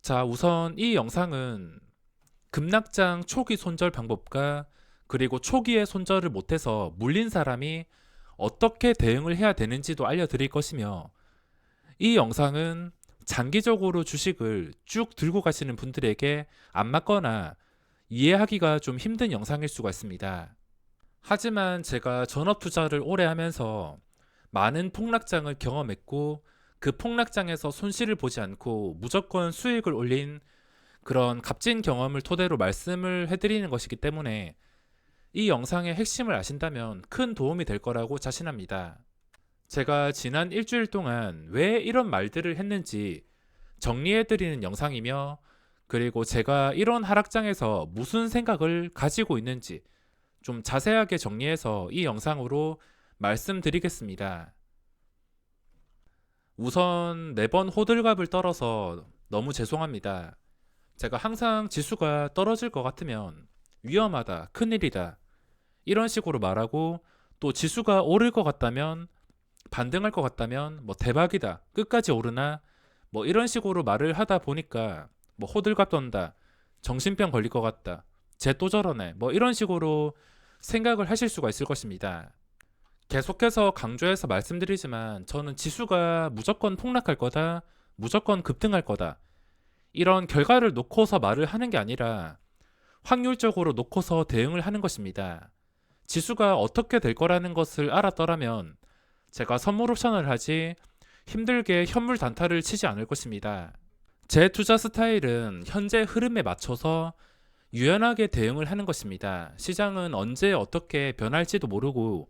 자, 우선 이 영상은 급락장 초기 손절 방법과 그리고 초기에 손절을 못해서 물린 사람이 어떻게 대응을 해야 되는지도 알려드릴 것이며, 이 영상은 장기적으로 주식을 쭉 들고 가시는 분들에게 안 맞거나 이해하기가 좀 힘든 영상일 수가 있습니다. 하지만 제가 전업 투자를 오래 하면서 많은 폭락장을 경험했고, 그 폭락장에서 손실을 보지 않고 무조건 수익을 올린 그런 값진 경험을 토대로 말씀을 해드리는 것이기 때문에 이 영상의 핵심을 아신다면 큰 도움이 될 거라고 자신합니다. 제가 지난 일주일 동안 왜 이런 말들을 했는지 정리해드리는 영상이며, 그리고 제가 이런 하락장에서 무슨 생각을 가지고 있는지 좀 자세하게 정리해서 이 영상으로 말씀드리겠습니다. 우선 매번 호들갑을 떨어서 너무 죄송합니다. 제가 항상 지수가 떨어질 것 같으면 위험하다, 큰일이다, 이런 식으로 말하고, 또 지수가 오를 것 같다면, 반등할 것 같다면 뭐 대박이다, 끝까지 오르나, 뭐 이런 식으로 말을 하다 보니까 뭐 호들갑 떤다, 정신병 걸릴 것 같다, 쟤 또 저러네, 뭐 이런 식으로 생각을 하실 수가 있을 것입니다. 계속해서 강조해서 말씀드리지만 저는 지수가 무조건 폭락할 거다, 무조건 급등할 거다, 이런 결과를 놓고서 말을 하는 게 아니라 확률적으로 놓고서 대응을 하는 것입니다. 지수가 어떻게 될 거라는 것을 알았더라면 제가 선물 옵션을 하지 힘들게 현물 단타를 치지 않을 것입니다. 제 투자 스타일은 현재 흐름에 맞춰서 유연하게 대응을 하는 것입니다. 시장은 언제 어떻게 변할지도 모르고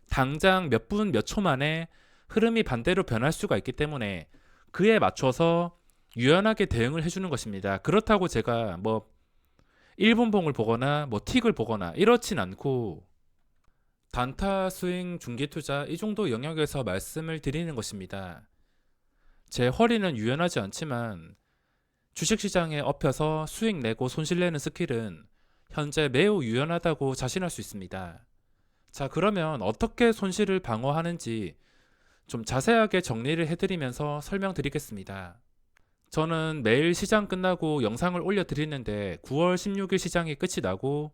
당장 몇 분 몇 초 만에 흐름이 반대로 변할 수가 있기 때문에 그에 맞춰서 유연하게 대응을 해주는 것입니다. 그렇다고 제가 뭐 1분봉을 보거나 뭐 틱을 보거나 이렇진 않고 단타 스윙 중기 투자 이 정도 영역에서 말씀을 드리는 것입니다. 제 허리는 유연하지 않지만 주식시장에 업혀서 수익 내고 손실 내는 스킬은 현재 매우 유연하다고 자신할 수 있습니다. 자, 그러면 어떻게 손실을 방어하는지 좀 자세하게 정리를 해드리면서 설명드리겠습니다. 저는 매일 시장 끝나고 영상을 올려드리는데 9월 16일 시장이 끝이 나고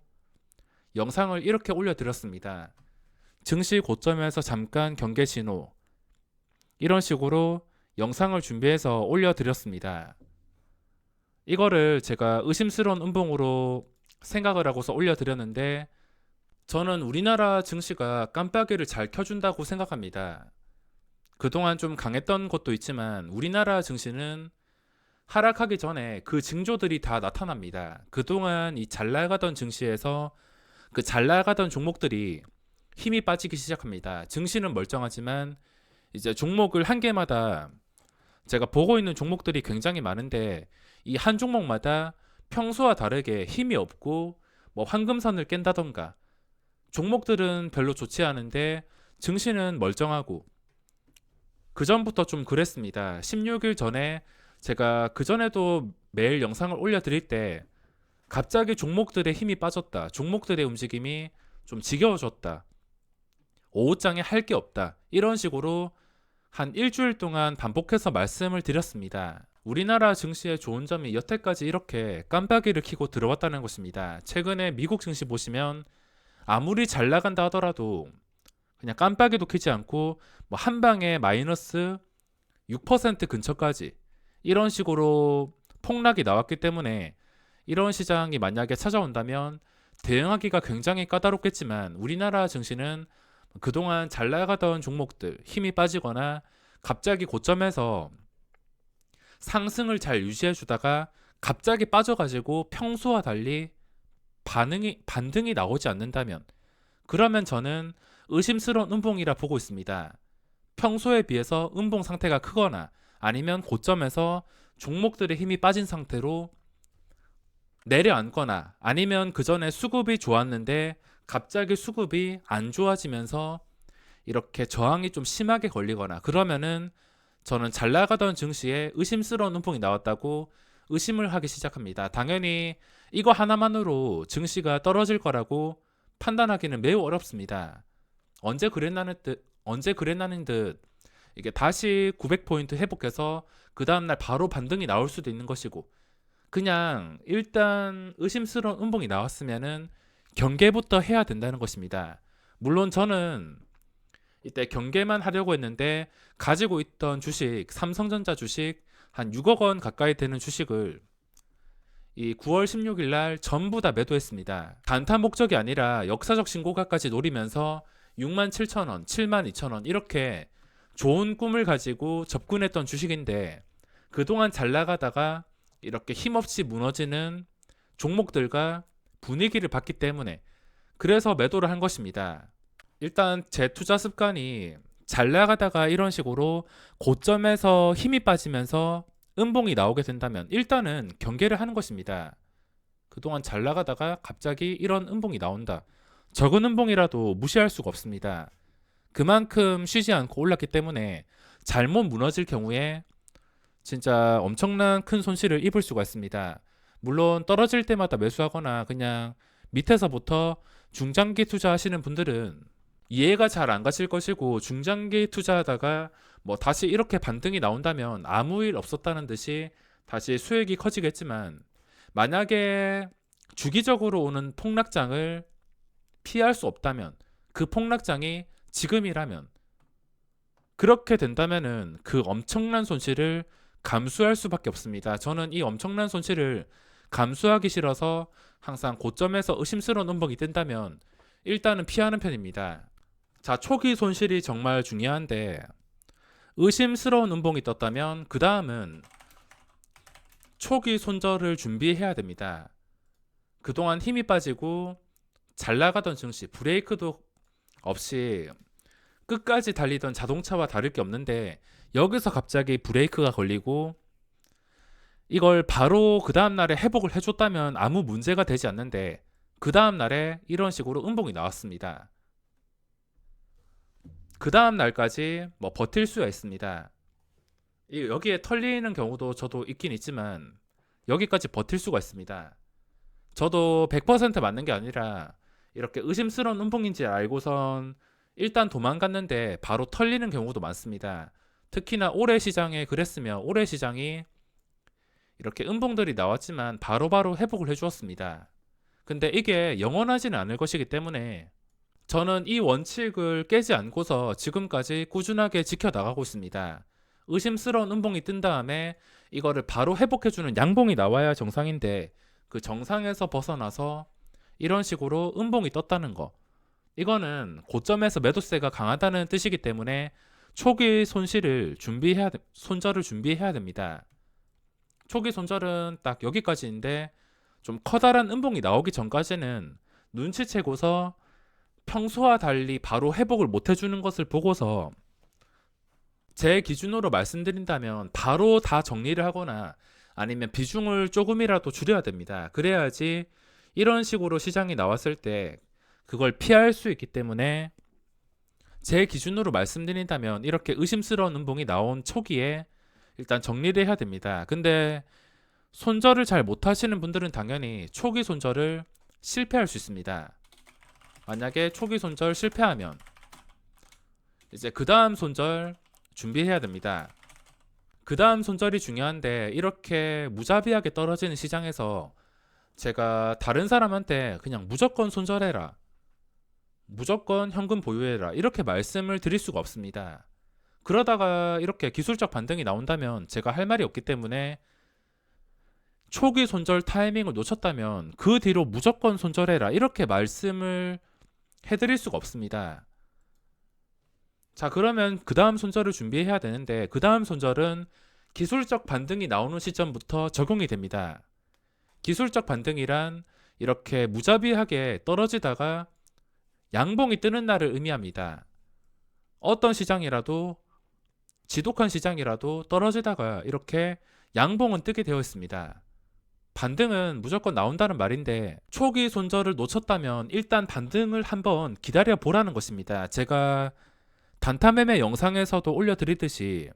영상을 이렇게 올려드렸습니다. 증시 고점에서 잠깐 경계 신호, 이런 식으로 영상을 준비해서 올려드렸습니다. 이거를 제가 의심스러운 음봉으로 생각을 하고서 올려드렸는데, 저는 우리나라 증시가 깜빡이를 잘 켜준다고 생각합니다. 그동안 좀 강했던 것도 있지만 우리나라 증시는 하락하기 전에 그 징조들이 다 나타납니다. 그동안 이 잘 나가던 증시에서 그 잘 나가던 종목들이 힘이 빠지기 시작합니다. 증시는 멀쩡하지만 이제 종목을 한 개마다 제가 보고 있는 종목들이 굉장히 많은데, 이 한 종목마다 평소와 다르게 힘이 없고 뭐 황금선을 깬다던가 종목들은 별로 좋지 않은데 증시는 멀쩡하고, 그 전부터 좀 그랬습니다. 16일 전에 제가 그 전에도 매일 영상을 올려드릴 때 갑자기 종목들의 힘이 빠졌다, 종목들의 움직임이 좀 지겨워졌다, 오후장에 할 게 없다, 이런 식으로 한 일주일 동안 반복해서 말씀을 드렸습니다. 우리나라 증시의 좋은 점이 여태까지 이렇게 깜빡이를 켜고 들어왔다는 것입니다. 최근에 미국 증시 보시면 아무리 잘 나간다 하더라도 그냥 깜빡이도 켜지 않고 뭐 한 방에 마이너스 6% 근처까지 이런 식으로 폭락이 나왔기 때문에, 이런 시장이 만약에 찾아온다면 대응하기가 굉장히 까다롭겠지만 우리나라 증시는 그동안 잘 나가던 종목들 힘이 빠지거나 갑자기 고점에서 상승을 잘 유지해 주다가 갑자기 빠져가지고 평소와 달리 반등이 나오지 않는다면, 그러면 저는 의심스러운 음봉이라 보고 있습니다. 평소에 비해서 음봉 상태가 크거나 아니면 고점에서 종목들의 힘이 빠진 상태로 내려앉거나, 아니면 그 전에 수급이 좋았는데 갑자기 수급이 안 좋아지면서 이렇게 저항이 좀 심하게 걸리거나, 그러면은 저는 잘 나가던 증시에 의심스러운 음봉이 나왔다고 의심을 하기 시작합니다. 당연히 이거 하나만으로 증시가 떨어질 거라고 판단하기는 매우 어렵습니다. 언제 그랬나는 듯 이게 다시 900포인트 회복해서 그 다음날 바로 반등이 나올 수도 있는 것이고, 그냥 일단 의심스러운 음봉이 나왔으면은 경계부터 해야 된다는 것입니다. 물론 저는 이때 경계만 하려고 했는데 가지고 있던 주식, 삼성전자 주식 한 6억 원 가까이 되는 주식을 이 9월 16일 날 전부 다 매도했습니다. 단타 목적이 아니라 역사적 신고가까지 노리면서 67,000원, 72,000원 이렇게 좋은 꿈을 가지고 접근했던 주식인데 그동안 잘 나가다가 이렇게 힘없이 무너지는 종목들과 분위기를 봤기 때문에 그래서 매도를 한 것입니다. 일단 제 투자 습관이 잘 나가다가 이런 식으로 고점에서 힘이 빠지면서 음봉이 나오게 된다면 일단은 경계를 하는 것입니다. 그동안 잘 나가다가 갑자기 이런 음봉이 나온다. 적은 음봉이라도 무시할 수가 없습니다. 그만큼 쉬지 않고 올랐기 때문에 잘못 무너질 경우에 진짜 엄청난 큰 손실을 입을 수가 있습니다. 물론 떨어질 때마다 매수하거나 그냥 밑에서부터 중장기 투자하시는 분들은 이해가 잘 안 가실 것이고 중장기 투자하다가 뭐 다시 이렇게 반등이 나온다면 아무 일 없었다는 듯이 다시 수익이 커지겠지만 만약에 주기적으로 오는 폭락장을 피할 수 없다면 그 폭락장이 지금이라면 그렇게 된다면은 그 엄청난 손실을 감수할 수밖에 없습니다. 저는 이 엄청난 손실을 감수하기 싫어서 항상 고점에서 의심스러운 음봉이 뜬다면 일단은 피하는 편입니다. 자, 초기 손실이 정말 중요한데 의심스러운 음봉이 떴다면 그 다음은 초기 손절을 준비해야 됩니다. 그동안 힘이 빠지고 잘 나가던 증시, 브레이크도 없이 끝까지 달리던 자동차와 다를 게 없는데 여기서 갑자기 브레이크가 걸리고 이걸 바로 그 다음날에 회복을 해줬다면 아무 문제가 되지 않는데 그 다음날에 이런 식으로 음봉이 나왔습니다. 그 다음날까지 뭐 버틸 수가 있습니다. 여기에 털리는 경우도 저도 있긴 있지만 여기까지 버틸 수가 있습니다. 저도 100% 맞는 게 아니라 이렇게 의심스러운 음봉인지 알고선 일단 도망갔는데 바로 털리는 경우도 많습니다. 특히나 올해 시장에 그랬으면 올해 시장이 이렇게 음봉들이 나왔지만 바로바로 회복을 해주었습니다. 근데 이게 영원하지는 않을 것이기 때문에 저는 이 원칙을 깨지 않고서 지금까지 꾸준하게 지켜나가고 있습니다. 의심스러운 음봉이 뜬 다음에 이거를 바로 회복해주는 양봉이 나와야 정상인데 그 정상에서 벗어나서 이런 식으로 음봉이 떴다는 거, 이거는 고점에서 매도세가 강하다는 뜻이기 때문에 초기 손절을 준비해야 됩니다. 초기 손절은 딱 여기까지인데 좀 커다란 음봉이 나오기 전까지는 눈치채고서 평소와 달리 바로 회복을 못 해주는 것을 보고서 제 기준으로 말씀드린다면 바로 다 정리를 하거나 아니면 비중을 조금이라도 줄여야 됩니다. 그래야지 이런 식으로 시장이 나왔을 때 그걸 피할 수 있기 때문에 제 기준으로 말씀드린다면 이렇게 의심스러운 음봉이 나온 초기에 일단 정리를 해야 됩니다. 근데 손절을 잘 못하시는 분들은 당연히 초기 손절을 실패할 수 있습니다. 만약에 초기 손절 실패하면 이제 그 다음 손절 준비해야 됩니다. 그 다음 손절이 중요한데 이렇게 무자비하게 떨어지는 시장에서 제가 다른 사람한테 그냥 무조건 손절해라, 무조건 현금 보유해라 이렇게 말씀을 드릴 수가 없습니다. 그러다가 이렇게 기술적 반등이 나온다면 제가 할 말이 없기 때문에 초기 손절 타이밍을 놓쳤다면 그 뒤로 무조건 손절해라 이렇게 말씀을 해드릴 수가 없습니다. 자, 그러면 그 다음 손절을 준비해야 되는데 그 다음 손절은 기술적 반등이 나오는 시점부터 적용이 됩니다. 기술적 반등이란 이렇게 무자비하게 떨어지다가 양봉이 뜨는 날을 의미합니다. 어떤 시장이라도 지독한 시장이라도 떨어지다가 이렇게 양봉은 뜨게 되어 있습니다. 반등은 무조건 나온다는 말인데 초기 손절을 놓쳤다면 일단 반등을 한번 기다려 보라는 것입니다. 제가 단타매매 영상에서도 올려드리듯이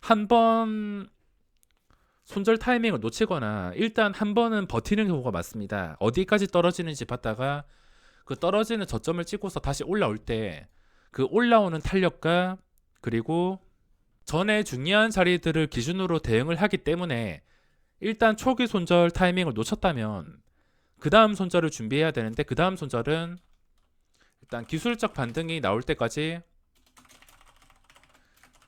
한번 손절 타이밍을 놓치거나 일단 한 번은 버티는 경우가 많습니다. 어디까지 떨어지는지 봤다가 그 떨어지는 저점을 찍고서 다시 올라올 때 그 올라오는 탄력과 그리고 전에 중요한 자리들을 기준으로 대응을 하기 때문에 일단 초기 손절 타이밍을 놓쳤다면 그 다음 손절을 준비해야 되는데, 그 다음 손절은 일단 기술적 반등이 나올 때까지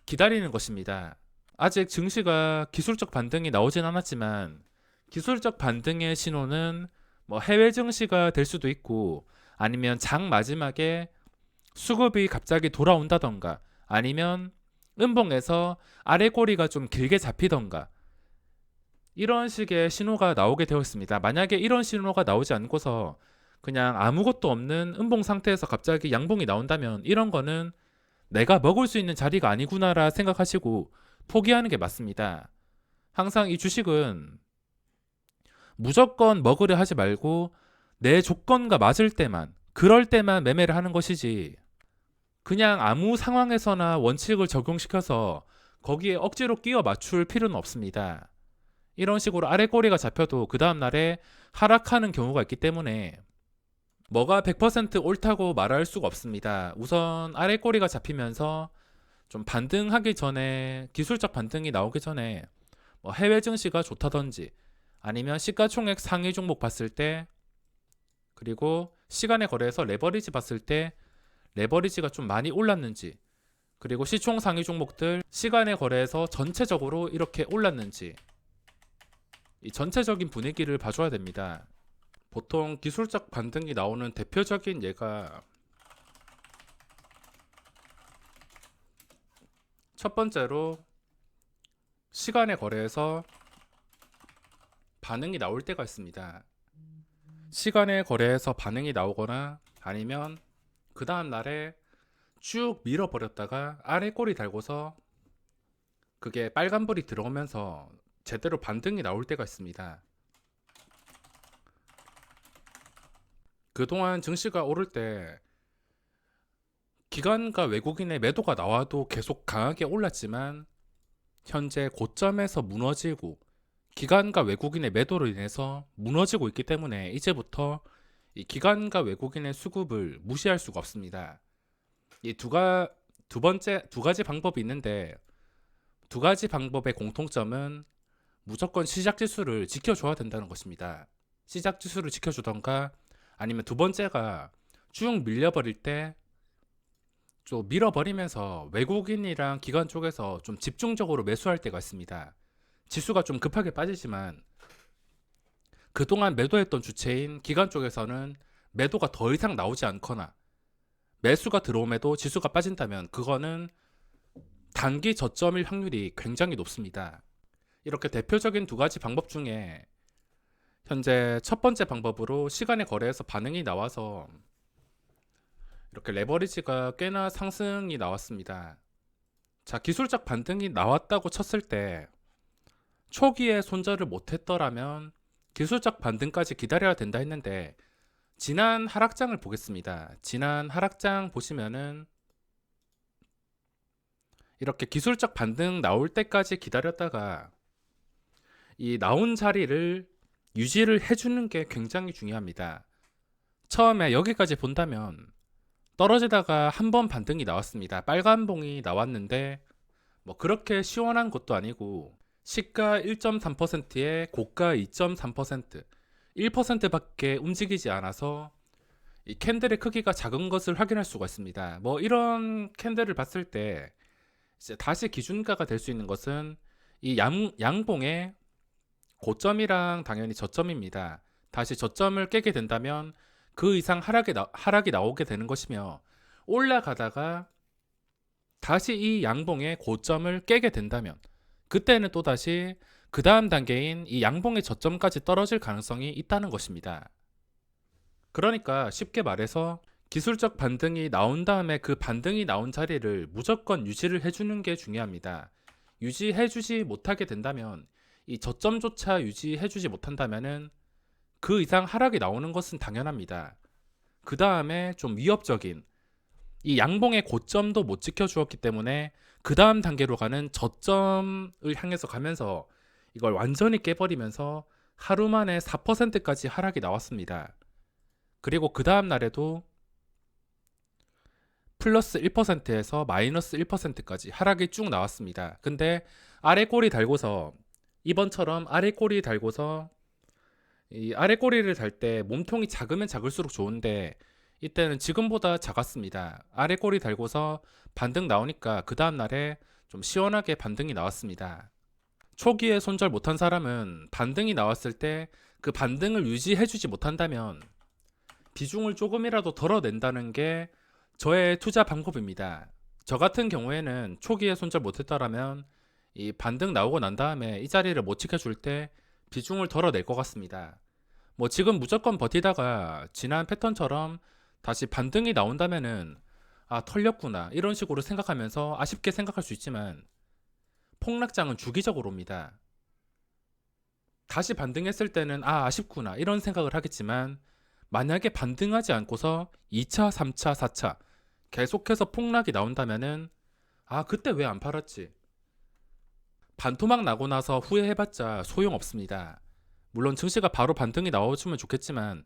기다리는 것입니다. 아직 증시가 기술적 반등이 나오진 않았지만 기술적 반등의 신호는 뭐 해외 증시가 될 수도 있고, 아니면 장 마지막에 수급이 갑자기 돌아온다던가, 아니면 음봉에서 아래 꼬리가 좀 길게 잡히던가, 이런 식의 신호가 나오게 되었습니다. 만약에 이런 신호가 나오지 않고서 그냥 아무것도 없는 음봉 상태에서 갑자기 양봉이 나온다면, 이런 거는 내가 먹을 수 있는 자리가 아니구나라 생각하시고 포기하는 게 맞습니다. 항상 이 주식은 무조건 먹으려 하지 말고 내 조건과 맞을 때만, 그럴 때만 매매를 하는 것이지, 그냥 아무 상황에서나 원칙을 적용시켜서 거기에 억지로 끼워 맞출 필요는 없습니다. 이런 식으로 아래 꼬리가 잡혀도 그 다음날에 하락하는 경우가 있기 때문에 뭐가 100% 옳다고 말할 수가 없습니다. 우선 아래 꼬리가 잡히면서 좀 반등하기 전에, 기술적 반등이 나오기 전에 뭐 해외 증시가 좋다든지, 아니면 시가총액 상위 종목 봤을 때, 그리고 시간의 거래에서 레버리지 봤을 때 레버리지가 좀 많이 올랐는지, 그리고 시총 상위 종목들 시간의 거래에서 전체적으로 이렇게 올랐는지, 이 전체적인 분위기를 봐줘야 됩니다. 보통 기술적 반등이 나오는 대표적인 예가, 첫 번째로 시간의 거래에서 반응이 나올 때가 있습니다. 시간의 거래에서 반응이 나오거나, 아니면 그 다음 날에 쭉 밀어버렸다가 아래 꼬리 달고서 그게 빨간불이 들어오면서 제대로 반등이 나올 때가 있습니다. 그동안 증시가 오를 때 기관과 외국인의 매도가 나와도 계속 강하게 올랐지만, 현재 고점에서 무너지고 기관과 외국인의 매도로 인해서 무너지고 있기 때문에 이제부터 이 기관과 외국인의 수급을 무시할 수가 없습니다. 이 두 가지 방법이 있는데, 두 가지 방법의 공통점은 무조건 시작 지수를 지켜줘야 된다는 것입니다. 시작 지수를 지켜주던가, 아니면 두 번째가 쭉 밀려버릴 때 좀 밀어버리면서 외국인이랑 기관 쪽에서 좀 집중적으로 매수할 때가 있습니다. 지수가 좀 급하게 빠지지만 그동안 매도했던 주체인 기관 쪽에서는 매도가 더 이상 나오지 않거나, 매수가 들어옴에도 지수가 빠진다면 그거는 단기 저점일 확률이 굉장히 높습니다. 이렇게 대표적인 두 가지 방법 중에 현재 첫 번째 방법으로 시간의 거래에서 반응이 나와서 이렇게 레버리지가 꽤나 상승이 나왔습니다. 자, 기술적 반등이 나왔다고 쳤을 때 초기에 손절을 못했더라면 기술적 반등까지 기다려야 된다 했는데, 지난 하락장을 보겠습니다. 지난 하락장 보시면은 이렇게 기술적 반등 나올 때까지 기다렸다가 이 나온 자리를 유지를 해주는 게 굉장히 중요합니다. 처음에 여기까지 본다면 떨어지다가 한 번 반등이 나왔습니다. 빨간 봉이 나왔는데 뭐 그렇게 시원한 것도 아니고, 시가 1.3%에 고가 2.3%, 1%밖에 움직이지 않아서 이 캔들의 크기가 작은 것을 확인할 수가 있습니다. 뭐 이런 캔들을 봤을 때 이제 다시 기준가가 될 수 있는 것은 이 양봉의 고점이랑 당연히 저점입니다. 다시 저점을 깨게 된다면 그 이상 하락이 나오게 되는 것이며, 올라가다가 다시 이 양봉의 고점을 깨게 된다면 그때는 또다시 그 다음 단계인 이 양봉의 저점까지 떨어질 가능성이 있다는 것입니다. 그러니까 쉽게 말해서 기술적 반등이 나온 다음에 그 반등이 나온 자리를 무조건 유지를 해주는 게 중요합니다. 유지해주지 못하게 된다면, 이 저점조차 유지해주지 못한다면은 그 이상 하락이 나오는 것은 당연합니다. 그 다음에 좀 위협적인 이 양봉의 고점도 못 지켜주었기 때문에 그 다음 단계로 가는 저점을 향해서 가면서 이걸 완전히 깨버리면서 하루 만에 4%까지 하락이 나왔습니다. 그리고 그 다음 날에도 플러스 1%에서 마이너스 1%까지 하락이 쭉 나왔습니다. 근데 아래 꼬리 달고서 이번처럼 아래 꼬리 달고서 이 아래 꼬리를 달 때 몸통이 작으면 작을수록 좋은데 이때는 지금보다 작았습니다. 아래 꼬리 달고서 반등 나오니까 그 다음 날에 좀 시원하게 반등이 나왔습니다. 초기에 손절 못한 사람은 반등이 나왔을 때 그 반등을 유지해주지 못한다면 비중을 조금이라도 덜어낸다는 게 저의 투자 방법입니다. 저 같은 경우에는 초기에 손절 못했더라면 이 반등 나오고 난 다음에 이 자리를 못 지켜줄 때 비중을 덜어낼 것 같습니다. 뭐 지금 무조건 버티다가 지난 패턴처럼 다시 반등이 나온다면은 아 털렸구나 이런 식으로 생각하면서 아쉽게 생각할 수 있지만 폭락장은 주기적으로 옵니다. 다시 반등했을 때는 아 아쉽구나 이런 생각을 하겠지만 만약에 반등하지 않고서 2차, 3차, 4차 계속해서 폭락이 나온다면은 아 그때 왜 안 팔았지? 반토막 나고 나서 후회해봤자 소용없습니다. 물론 증시가 바로 반등이 나와주면 좋겠지만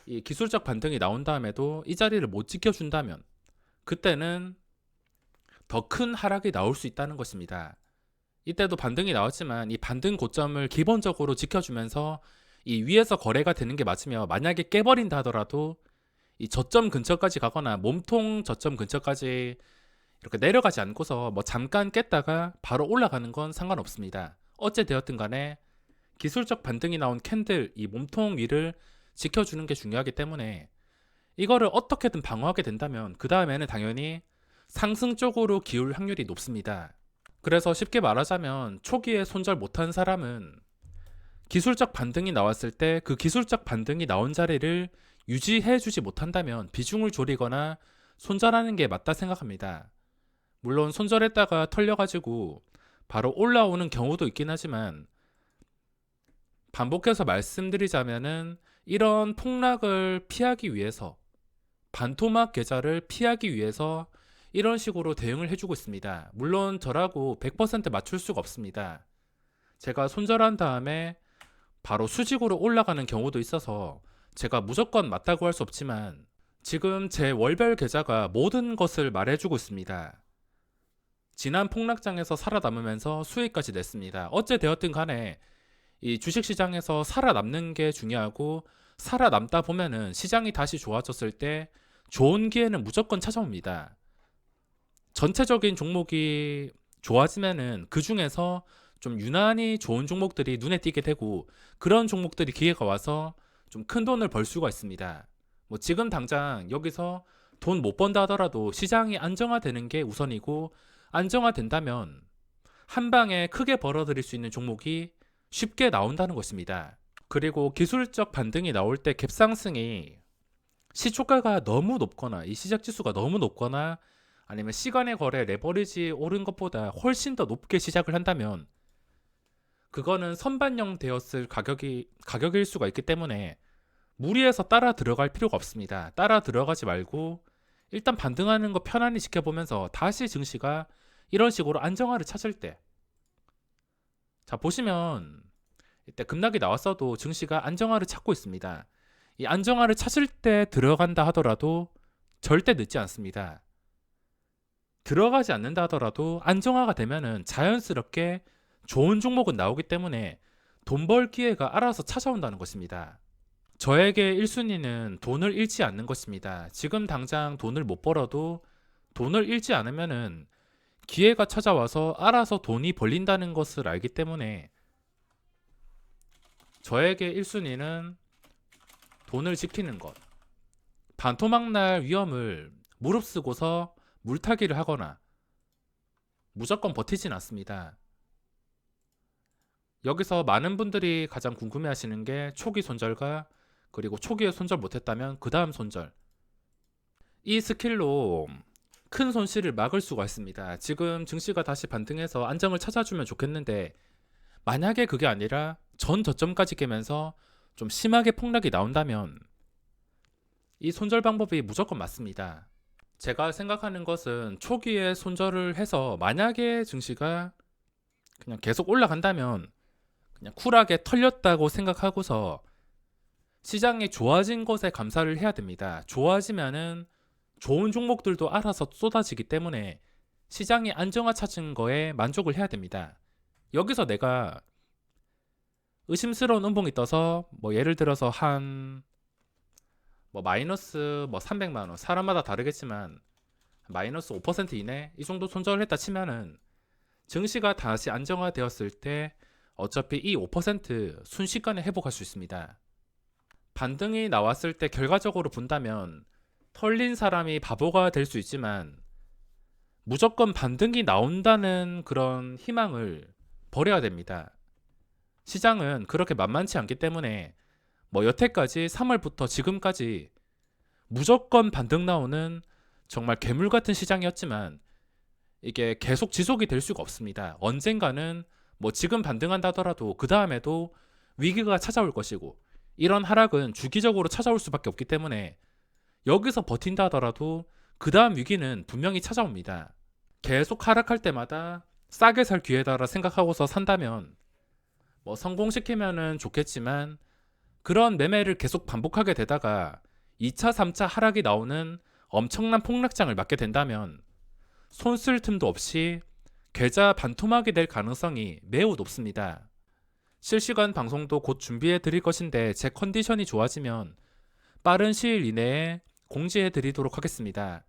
이 기술적 반등이 나온 다음에도 이 자리를 못 지켜준다면 그때는 더 큰 하락이 나올 수 있다는 것입니다. 이때도 반등이 나왔지만 이 반등 고점을 기본적으로 지켜주면서 이 위에서 거래가 되는 게 맞으며 만약에 깨버린다 하더라도 이 저점 근처까지 가거나 몸통 저점 근처까지 이렇게 내려가지 않고서 뭐 잠깐 깼다가 바로 올라가는 건 상관없습니다. 어째 되었든 간에 기술적 반등이 나온 캔들 이 몸통 위를 지켜주는 게 중요하기 때문에 이거를 어떻게든 방어하게 된다면 그 다음에는 당연히 상승 쪽으로 기울 확률이 높습니다. 그래서 쉽게 말하자면 초기에 손절 못한 사람은 기술적 반등이 나왔을 때 그 기술적 반등이 나온 자리를 유지해주지 못한다면 비중을 줄이거나 손절하는 게 맞다 생각합니다. 물론 손절했다가 털려가지고 바로 올라오는 경우도 있긴 하지만 반복해서 말씀드리자면은 이런 폭락을 피하기 위해서 반토막 계좌를 피하기 위해서 이런 식으로 대응을 해주고 있습니다. 물론 저라고 100% 맞출 수가 없습니다. 제가 손절한 다음에 바로 수직으로 올라가는 경우도 있어서 제가 무조건 맞다고 할 수 없지만 지금 제 월별 계좌가 모든 것을 말해주고 있습니다. 지난 폭락장에서 살아남으면서 수익까지 냈습니다. 어째 되었든 간에 이 주식시장에서 살아남는 게 중요하고 살아남다 보면은 시장이 다시 좋아졌을 때 좋은 기회는 무조건 찾아옵니다. 전체적인 종목이 좋아지면은 그 중에서 좀 유난히 좋은 종목들이 눈에 띄게 되고 그런 종목들이 기회가 와서 좀 큰 돈을 벌 수가 있습니다. 뭐 지금 당장 여기서 돈 못 번다 하더라도 시장이 안정화되는 게 우선이고 안정화된다면 한 방에 크게 벌어들일 수 있는 종목이 쉽게 나온다는 것입니다. 그리고 기술적 반등이 나올 때 갭상승이 시초가가 너무 높거나 이 시작 지수가 너무 높거나 아니면 시간의 거래 레버리지 오른 것보다 훨씬 더 높게 시작을 한다면 그거는 선반영 되었을 가격일 수가 있기 때문에 무리해서 따라 들어갈 필요가 없습니다. 따라 들어가지 말고 일단 반등하는 거 편안히 지켜보면서 다시 증시가 이런 식으로 안정화를 찾을 때 자 보시면 이때 급락이 나왔어도 증시가 안정화를 찾고 있습니다. 이 안정화를 찾을 때 들어간다 하더라도 절대 늦지 않습니다. 들어가지 않는다 하더라도 안정화가 되면은 자연스럽게 좋은 종목은 나오기 때문에 돈 벌 기회가 알아서 찾아온다는 것입니다. 저에게 1순위는 돈을 잃지 않는 것입니다. 지금 당장 돈을 못 벌어도 돈을 잃지 않으면은 기회가 찾아와서 알아서 돈이 벌린다는 것을 알기 때문에 저에게 1순위는 돈을 지키는 것. 반토막 날 위험을 무릅쓰고서 물타기를 하거나 무조건 버티진 않습니다. 여기서 많은 분들이 가장 궁금해 하시는 게 초기 손절과 그리고 초기에 손절 못했다면 그 다음 손절. 이 스킬로 큰 손실을 막을 수가 있습니다. 지금 증시가 다시 반등해서 안정을 찾아주면 좋겠는데 만약에 그게 아니라 전 저점까지 깨면서 좀 심하게 폭락이 나온다면 이 손절 방법이 무조건 맞습니다. 제가 생각하는 것은 초기에 손절을 해서 만약에 증시가 그냥 계속 올라간다면 그냥 쿨하게 털렸다고 생각하고서 시장이 좋아진 것에 감사를 해야 됩니다. 좋아지면은 좋은 종목들도 알아서 쏟아지기 때문에 시장이 안정화 찾은 거에 만족을 해야 됩니다. 여기서 내가 의심스러운 음봉이 떠서 뭐 예를 들어서 한 뭐 마이너스 뭐 300만 원, 사람마다 다르겠지만 마이너스 5% 이내 이 정도 손절을 했다 치면은 증시가 다시 안정화되었을 때 어차피 이 5% 순식간에 회복할 수 있습니다. 반등이 나왔을 때 결과적으로 본다면 털린 사람이 바보가 될 수 있지만 무조건 반등이 나온다는 그런 희망을 버려야 됩니다. 시장은 그렇게 만만치 않기 때문에 뭐 여태까지 3월부터 지금까지 무조건 반등 나오는 정말 괴물 같은 시장이었지만 이게 계속 지속이 될 수가 없습니다. 언젠가는 뭐 지금 반등한다 하더라도 그 다음에도 위기가 찾아올 것이고 이런 하락은 주기적으로 찾아올 수밖에 없기 때문에 여기서 버틴다 하더라도 그 다음 위기는 분명히 찾아옵니다. 계속 하락할 때마다 싸게 살 기회다라 생각하고서 산다면 뭐 성공시키면은 좋겠지만 그런 매매를 계속 반복하게 되다가 2차, 3차 하락이 나오는 엄청난 폭락장을 맞게 된다면 손 쓸 틈도 없이 계좌 반토막이 될 가능성이 매우 높습니다. 실시간 방송도 곧 준비해 드릴 것인데 제 컨디션이 좋아지면 빠른 시일 이내에 공지해 드리도록 하겠습니다.